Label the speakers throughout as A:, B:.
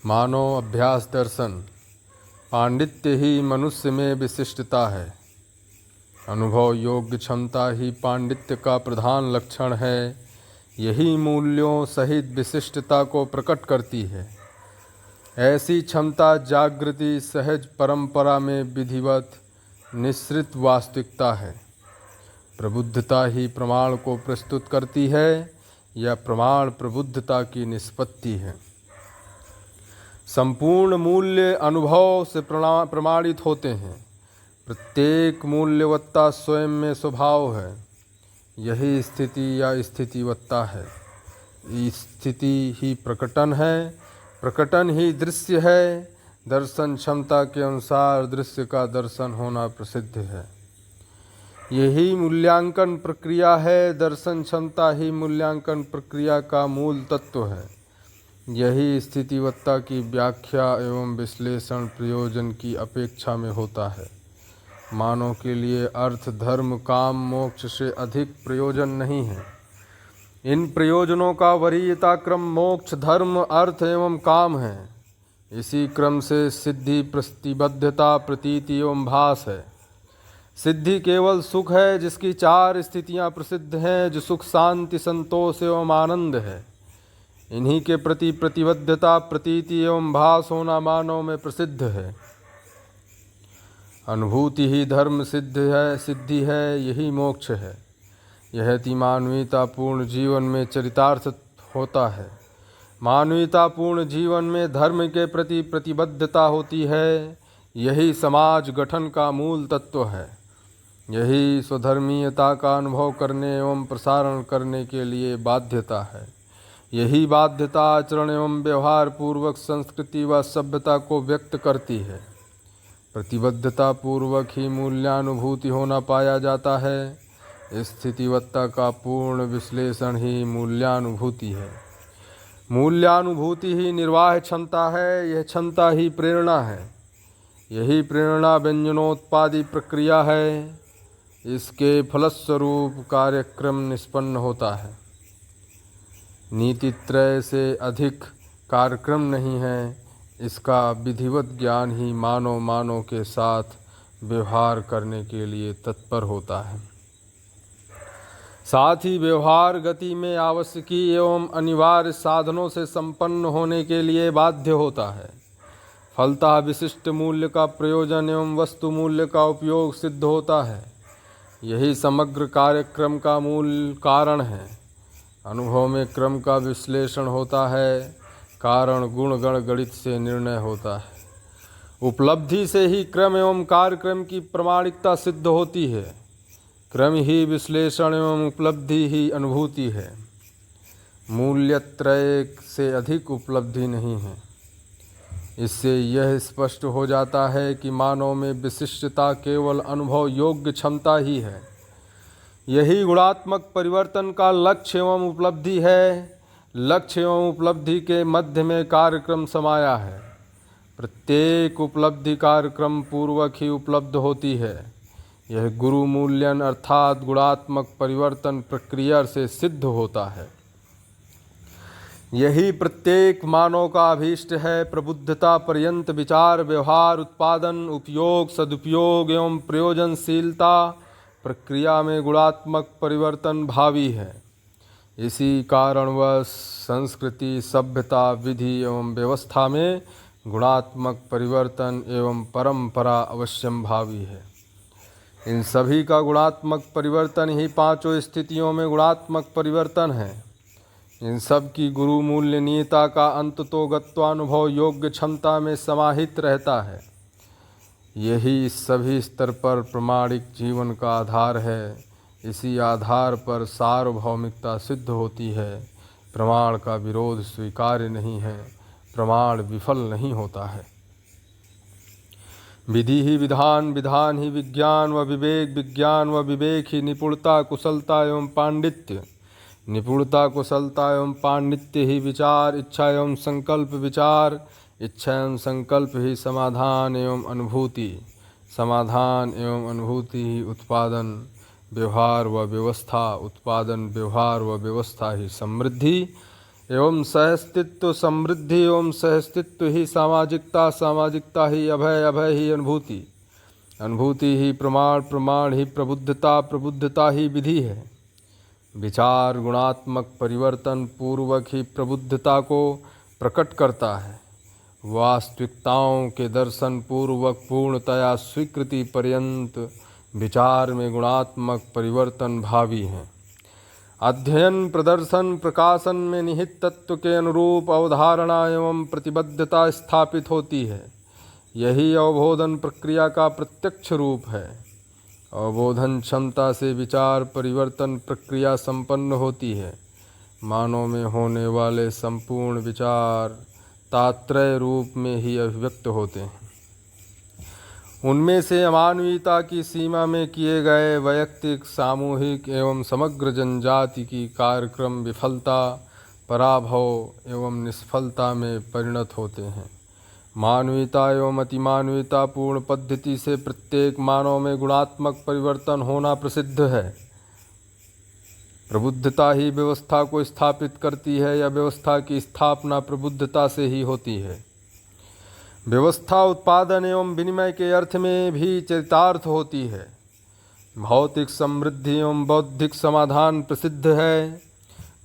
A: मानव अभ्यास दर्शन। पांडित्य ही मनुष्य में विशिष्टता है। अनुभव योग्य क्षमता ही पांडित्य का प्रधान लक्षण है। यही मूल्यों सहित विशिष्टता को प्रकट करती है। ऐसी क्षमता जागृति सहज परंपरा में विधिवत निश्रित वास्तविकता है। प्रबुद्धता ही प्रमाण को प्रस्तुत करती है या प्रमाण प्रबुद्धता की निष्पत्ति है। संपूर्ण मूल्य अनुभव से प्रमाणित होते हैं। प्रत्येक मूल्यवत्ता स्वयं में स्वभाव है। यही स्थिति या स्थितिवत्ता है। स्थिति ही प्रकटन है, प्रकटन ही दृश्य है। दर्शन क्षमता के अनुसार दृश्य का दर्शन होना प्रसिद्ध है। यही मूल्यांकन प्रक्रिया है। दर्शन क्षमता ही मूल्यांकन प्रक्रिया का मूल तत्व है। यही स्थितिवत्ता की व्याख्या एवं विश्लेषण प्रयोजन की अपेक्षा में होता है। मानव के लिए अर्थ धर्म काम मोक्ष से अधिक प्रयोजन नहीं है। इन प्रयोजनों का वरीयता क्रम मोक्ष धर्म अर्थ एवं काम है। इसी क्रम से सिद्धि प्रतिबद्धता प्रतीति एवं भास है। सिद्धि केवल सुख है जिसकी 4 स्थितियां प्रसिद्ध हैं, जो सुख शांति संतोष एवं आनंद है। इन्हीं के प्रति प्रतिबद्धता प्रतीति एवं भास होना मानव में प्रसिद्ध है। अनुभूति ही धर्म सिद्धि है, यही मोक्ष है। यह ति मानवीयतापूर्ण जीवन में चरितार्थ होता है। मानवीयतापूर्ण जीवन में धर्म के प्रति प्रतिबद्धता होती है। यही समाज गठन का मूल तत्व है। यही स्वधर्मीयता का अनुभव करने एवं प्रसारण करने के लिए बाध्यता है। यही बाध्यता आचरण एवं व्यवहार पूर्वक संस्कृति व सभ्यता को व्यक्त करती है। प्रतिबद्धता पूर्वक ही मूल्यानुभूति होना पाया जाता है। स्थितिवत्ता का पूर्ण विश्लेषण ही मूल्यानुभूति है। मूल्यानुभूति ही निर्वाह क्षमता है। यह क्षमता ही प्रेरणा है। यही प्रेरणा व्यंजनोत्पादी प्रक्रिया है। इसके फलस्वरूप कार्यक्रम निष्पन्न होता है। नीतित्रय से अधिक कार्यक्रम नहीं है। इसका विधिवत ज्ञान ही मानव के साथ व्यवहार करने के लिए तत्पर होता है। साथ ही व्यवहार गति में आवश्यकी एवं अनिवार्य साधनों से संपन्न होने के लिए बाध्य होता है। फलतः विशिष्ट मूल्य का प्रयोजन एवं वस्तु मूल्य का उपयोग सिद्ध होता है। यही समग्र कार्यक्रम का मूल कारण है। अनुभव में क्रम का विश्लेषण होता है। कारण गुण गण गणित से निर्णय होता है। उपलब्धि से ही क्रम एवं कार्यक्रम की प्रामाणिकता सिद्ध होती है। क्रम ही विश्लेषण एवं उपलब्धि ही अनुभूति है। मूल्यत्रय से अधिक उपलब्धि नहीं है। इससे यह स्पष्ट हो जाता है कि मानव में विशिष्टता केवल अनुभव योग्य क्षमता ही है। यही गुणात्मक परिवर्तन का लक्ष्य एवं उपलब्धि है। लक्ष्य एवं उपलब्धि के मध्य में कार्यक्रम समाया है। प्रत्येक उपलब्धि कार्यक्रम पूर्वक ही उपलब्ध होती है। यह गुरु मूल्यन अर्थात गुणात्मक परिवर्तन प्रक्रिया से सिद्ध होता है। यही प्रत्येक मानव का अभीष्ट है। प्रबुद्धता पर्यंत विचार व्यवहार उत्पादन उपयोग सदुपयोग एवं प्रयोजनशीलता प्रक्रिया में गुणात्मक परिवर्तन भावी है। इसी कारणवश संस्कृति सभ्यता विधि एवं व्यवस्था में गुणात्मक परिवर्तन एवं परंपरा अवश्यम भावी है। इन सभी का गुणात्मक परिवर्तन ही 5 स्थितियों में गुणात्मक परिवर्तन है। इन सब की गुरु मूल्य नियता का अंततोगत्वानुभव योग्य क्षमता में समाहित रहता है। यही सभी स्तर पर प्रामाणिक जीवन का आधार है। इसी आधार पर सार्वभौमिकता सिद्ध होती है। प्रमाण का विरोध स्वीकार्य नहीं है। प्रमाण विफल नहीं होता है। विधि ही विधान विधान ही विज्ञान व विवेक विज्ञान व विवेक ही निपुणता कुशलता एवं पांडित्य निपुणता कुशलता एवं पांडित्य ही विचार इच्छा एवं संकल्प विचार इच्छा एवं संकल्प ही समाधान एवं अनुभूति समाधान एवं अनुभूति ही उत्पादन व्यवहार व व्यवस्था उत्पादन व्यवहार व व्यवस्था ही समृद्धि एवं सहस्तित्व समृद्धि एवं सहस्तित्व ही सामाजिकता, सामाजिकता ही अभय, अभय ही अनुभूति, अनुभूति ही प्रमाण, प्रमाण ही प्रबुद्धता, प्रबुद्धता ही विधि है। विचार गुणात्मक परिवर्तन पूर्वक ही प्रबुद्धता को प्रकट करता है। वास्तविकताओं के दर्शन पूर्वक पूर्णतया स्वीकृति पर्यंत विचार में गुणात्मक परिवर्तन भावी हैं। अध्ययन, प्रदर्शन, प्रकाशन में निहित तत्व के अनुरूप अवधारणा एवं प्रतिबद्धता स्थापित होती है। यही अवबोधन प्रक्रिया का प्रत्यक्ष रूप है। अवबोधन क्षमता से विचार परिवर्तन प्रक्रिया संपन्न होती है। मानव में होने वाले संपूर्ण विचार तात्रय रूप में ही अभिव्यक्त होते हैं। उनमें से अमानवीयता की सीमा में किए गए वैयक्तिक, सामूहिक एवं समग्र जनजाति की कार्यक्रम विफलता, पराभव एवं निष्फलता में परिणत होते हैं। मानवीयता एवं अतिमानवीयता पूर्ण पद्धति से प्रत्येक मानव में गुणात्मक परिवर्तन होना प्रसिद्ध है। प्रबुद्धता ही व्यवस्था को स्थापित करती है या व्यवस्था की स्थापना प्रबुद्धता से ही होती है। व्यवस्था उत्पादन एवं विनिमय के अर्थ में भी चरितार्थ होती है। भौतिक समृद्धि एवं बौद्धिक समाधान प्रसिद्ध है।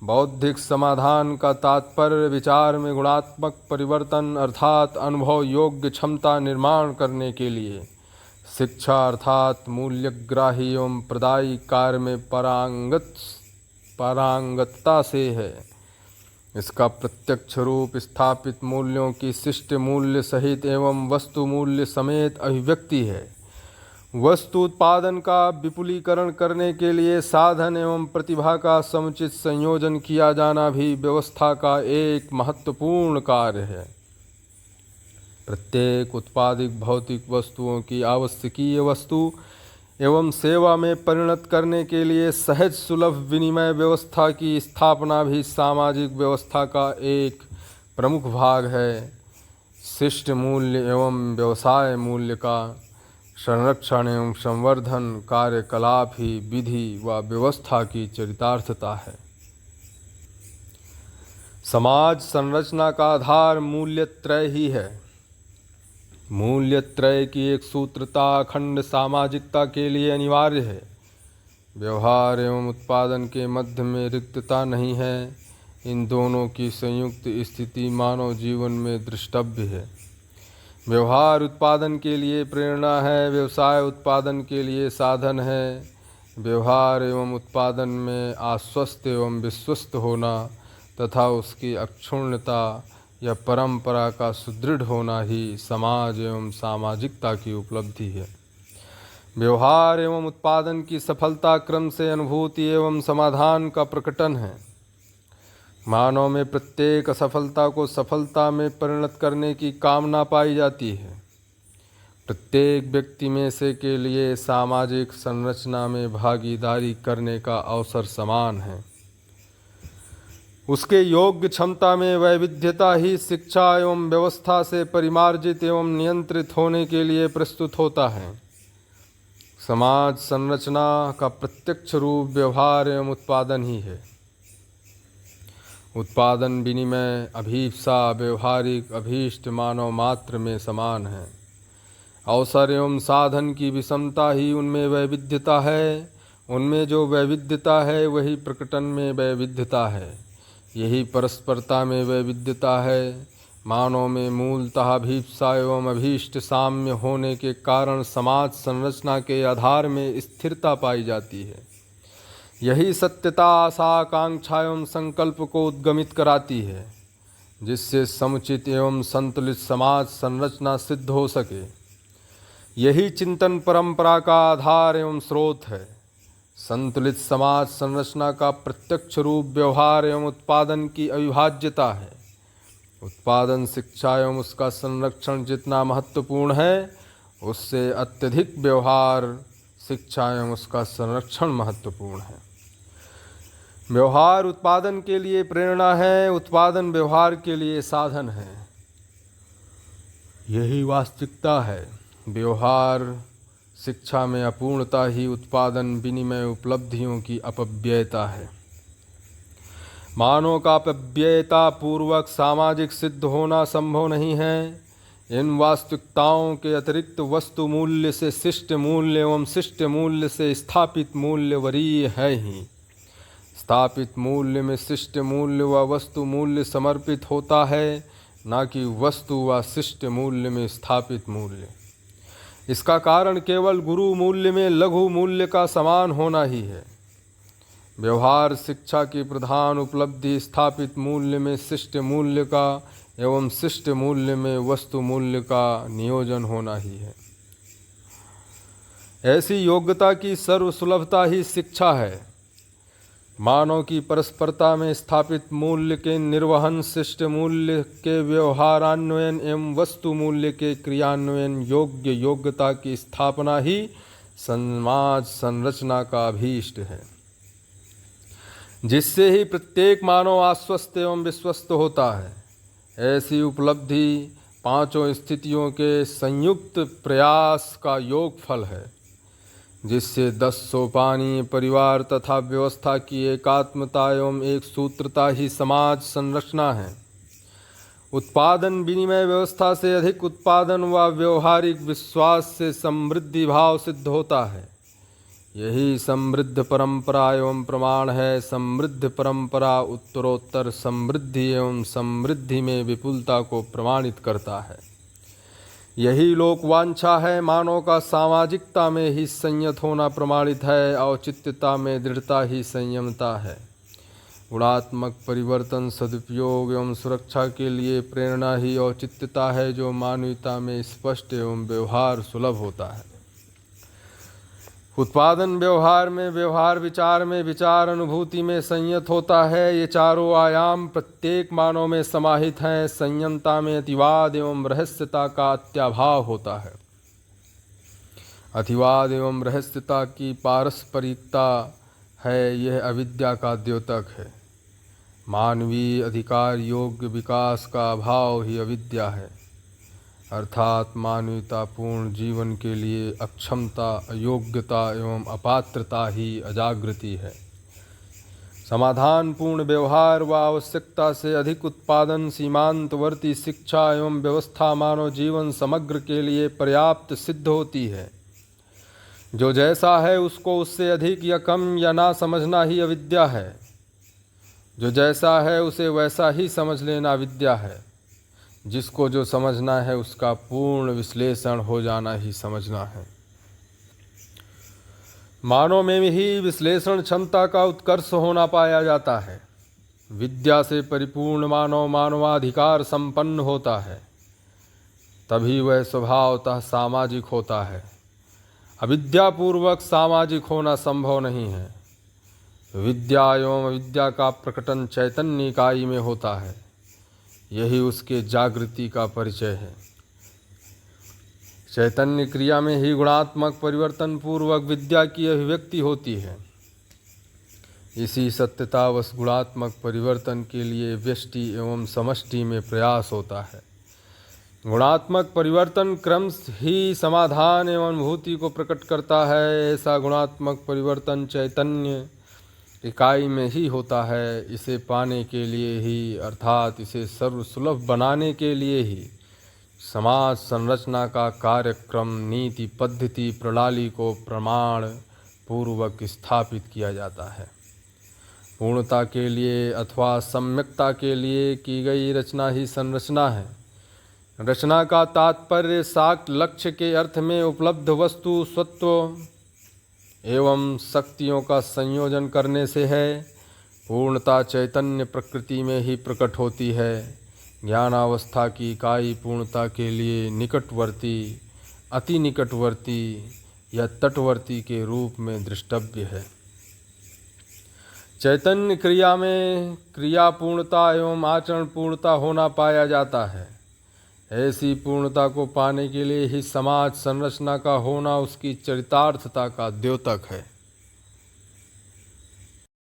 A: बौद्धिक समाधान का तात्पर्य विचार में गुणात्मक परिवर्तन अर्थात अनुभव योग्य क्षमता निर्माण करने के लिए शिक्षा अर्थात मूल्यग्राही एवं प्रदायी कार्य में पारंगतता से है। इसका प्रत्यक्ष रूप स्थापित मूल्यों की शिष्ट मूल्य सहित एवं वस्तु मूल्य समेत अभिव्यक्ति है। वस्तु उत्पादन का विपुलीकरण करने के लिए साधन एवं प्रतिभा का समुचित संयोजन किया जाना भी व्यवस्था का एक महत्वपूर्ण कार्य है। प्रत्येक उत्पादित भौतिक वस्तुओं की आवश्यकीय वस्तु एवं सेवा में परिणत करने के लिए सहज सुलभ विनिमय व्यवस्था की स्थापना भी सामाजिक व्यवस्था का एक प्रमुख भाग है। शिष्ट मूल्य एवं व्यवसाय मूल्य का संरक्षण एवं संवर्धन कार्यकलाप ही विधि व व्यवस्था की चरितार्थता है। समाज संरचना का आधार मूल्यत्रय ही है। मूल्यत्रय की एक सूत्रता अखंड सामाजिकता के लिए अनिवार्य है। व्यवहार एवं उत्पादन के मध्य में रिक्तता नहीं है। इन दोनों की संयुक्त स्थिति मानव जीवन में दृष्टव्य है। व्यवहार उत्पादन के लिए प्रेरणा है, व्यवसाय उत्पादन के लिए साधन है। व्यवहार एवं उत्पादन में आश्वस्त एवं विश्वस्त होना तथा उसकी अक्षुण्णता या परंपरा का सुदृढ़ होना ही समाज एवं सामाजिकता की उपलब्धि है। व्यवहार एवं उत्पादन की सफलता क्रम से अनुभूति एवं समाधान का प्रकटन है। मानव में प्रत्येक असफलता को सफलता में परिणत करने की कामना पाई जाती है। प्रत्येक व्यक्ति में से के लिए सामाजिक संरचना में भागीदारी करने का अवसर समान है। उसके योग्य क्षमता में वैविध्यता ही शिक्षा एवं व्यवस्था से परिमार्जित एवं नियंत्रित होने के लिए प्रस्तुत होता है। समाज संरचना का प्रत्यक्ष रूप व्यवहार एवं उत्पादन ही है। उत्पादन, विनिमय, अभीप्सा, व्यवहारिक अभीष्ट मानव मात्र में समान है। अवसर एवं साधन की विषमता ही उनमें वैविध्यता है। उनमें जो वैविध्यता है वही प्रकटन में वैविध्यता है। यही परस्परता में वैविध्यता है। मानव में मूलतः अभीप्सा एवं अभीष्ट साम्य होने के कारण समाज संरचना के आधार में स्थिरता पाई जाती है। यही सत्यता, आशा, आकांक्षा एवं संकल्प को उद्गमित कराती है, जिससे समुचित एवं संतुलित समाज संरचना सिद्ध हो सके। यही चिंतन परंपरा का आधार एवं स्रोत है। संतुलित समाज संरचना का प्रत्यक्ष रूप व्यवहार एवं उत्पादन की अविभाज्यता है। उत्पादन, शिक्षा एवं उसका संरक्षण जितना महत्वपूर्ण है, उससे अत्यधिक व्यवहार, शिक्षा एवं उसका संरक्षण महत्वपूर्ण है। व्यवहार उत्पादन के लिए प्रेरणा है, उत्पादन व्यवहार के लिए साधन है। यही वास्तविकता है। व्यवहार शिक्षा में अपूर्णता ही उत्पादन, विनिमय, उपलब्धियों की अपव्ययता है। मानव का व्ययता पूर्वक सामाजिक सिद्ध होना संभव नहीं है। इन वास्तविकताओं के अतिरिक्त वस्तु मूल्य से शिष्ट मूल्य एवं शिष्ट मूल्य से स्थापित मूल्य वरीय है ही। स्थापित मूल्य में शिष्ट मूल्य व वस्तु मूल्य समर्पित होता है, न कि वस्तु व शिष्ट मूल्य में स्थापित मूल्य। इसका कारण केवल गुरु मूल्य में लघु मूल्य का समान होना ही है। व्यवहार शिक्षा की प्रधान उपलब्धि स्थापित मूल्य में शिष्ट मूल्य का एवं शिष्ट मूल्य में वस्तु मूल्य का नियोजन होना ही है। ऐसी योग्यता की सर्वसुलभता ही शिक्षा है। मानव की परस्परता में स्थापित मूल्य के निर्वहन, शिष्ट मूल्य के व्यवहारान्वयन एवं वस्तु मूल्य के क्रियान्वयन योग्य योग्यता की स्थापना ही समाज संरचना का अभीष्ट है, जिससे ही प्रत्येक मानव आश्वस्त एवं विश्वस्त होता है। ऐसी उपलब्धि पांचों स्थितियों के संयुक्त प्रयास का योग फल है, जिससे 10 सोपानी परिवार तथा व्यवस्था की एकात्मता एवं एक सूत्रता ही समाज संरचना है। उत्पादन विनिमय व्यवस्था से अधिक उत्पादन व व्यवहारिक विश्वास से समृद्धि भाव सिद्ध होता है। यही समृद्ध परंपरा एवं प्रमाण है। समृद्ध परंपरा उत्तरोत्तर समृद्धि एवं समृद्धि में विपुलता को प्रमाणित करता है। यही लोक वांछा है। मानव का सामाजिकता में ही संयत होना प्रमाणित है। औचित्यता में दृढ़ता ही संयमता है। गुणात्मक परिवर्तन, सदुपयोग एवं सुरक्षा के लिए प्रेरणा ही औचित्यता है, जो मानवीयता में स्पष्ट एवं व्यवहार सुलभ होता है। उत्पादन व्यवहार में व्यवहार, विचार में विचार, अनुभूति में संयत होता है। ये चारों आयाम प्रत्येक मानव में समाहित हैं। संयमता में अतिवाद एवं रहस्यता का अत्याभाव होता है। अतिवाद एवं रहस्यता की पारस्परिकता है, यह अविद्या का द्योतक है। मानवीय अधिकार योग्य विकास का अभाव ही अविद्या है, अर्थात मानवतापूर्ण जीवन के लिए अक्षमता, अयोग्यता एवं अपात्रता ही अजागृति है। समाधानपूर्ण व्यवहार व आवश्यकता से अधिक उत्पादन, सीमांतवर्ती शिक्षा एवं व्यवस्था मानव जीवन समग्र के लिए पर्याप्त सिद्ध होती है। जो जैसा है उसको उससे अधिक या कम या ना समझना ही अविद्या है। जो जैसा है उसे वैसा ही समझ लेना विद्या है। जिसको जो समझना है उसका पूर्ण विश्लेषण हो जाना ही समझना है। मानव में ही विश्लेषण क्षमता का उत्कर्ष होना पाया जाता है। विद्या से परिपूर्ण मानव मानवाधिकार संपन्न होता है, तभी वह स्वभावतः सामाजिक होता है। अविद्यापूर्वक सामाजिक होना संभव नहीं है। विद्या एवं अविद्या का प्रकटन चैतन्य इकाई में होता है। यही उसके जागृति का परिचय है। चैतन्य क्रिया में ही गुणात्मक परिवर्तन पूर्वक विद्या की अभिव्यक्ति होती है। इसी सत्यतावश गुणात्मक परिवर्तन के लिए व्यष्टि एवं समष्टि में प्रयास होता है। गुणात्मक परिवर्तन क्रम ही समाधान एवं अनुभूति को प्रकट करता है। ऐसा गुणात्मक परिवर्तन चैतन्य इकाई में ही होता है। इसे पाने के लिए ही, अर्थात इसे सर्वसुलभ बनाने के लिए ही समाज संरचना का कार्यक्रम, नीति, पद्धति, प्रणाली को प्रमाण पूर्वक स्थापित किया जाता है। पूर्णता के लिए अथवा सम्यकता के लिए की गई रचना ही संरचना है। रचना का तात्पर्य साक्ष्य लक्ष्य के अर्थ में उपलब्ध वस्तु, सत्व एवं शक्तियों का संयोजन करने से है। पूर्णता चैतन्य प्रकृति में ही प्रकट होती है। ज्ञानावस्था की इकाई पूर्णता के लिए निकटवर्ती, अति निकटवर्ती या तटवर्ती के रूप में दृष्टव्य है। चैतन्य क्रिया में क्रिया पूर्णता एवं आचरण पूर्णता होना पाया जाता है। ऐसी पूर्णता को पाने के लिए ही समाज संरचना का होना उसकी चरितार्थता का द्योतक है।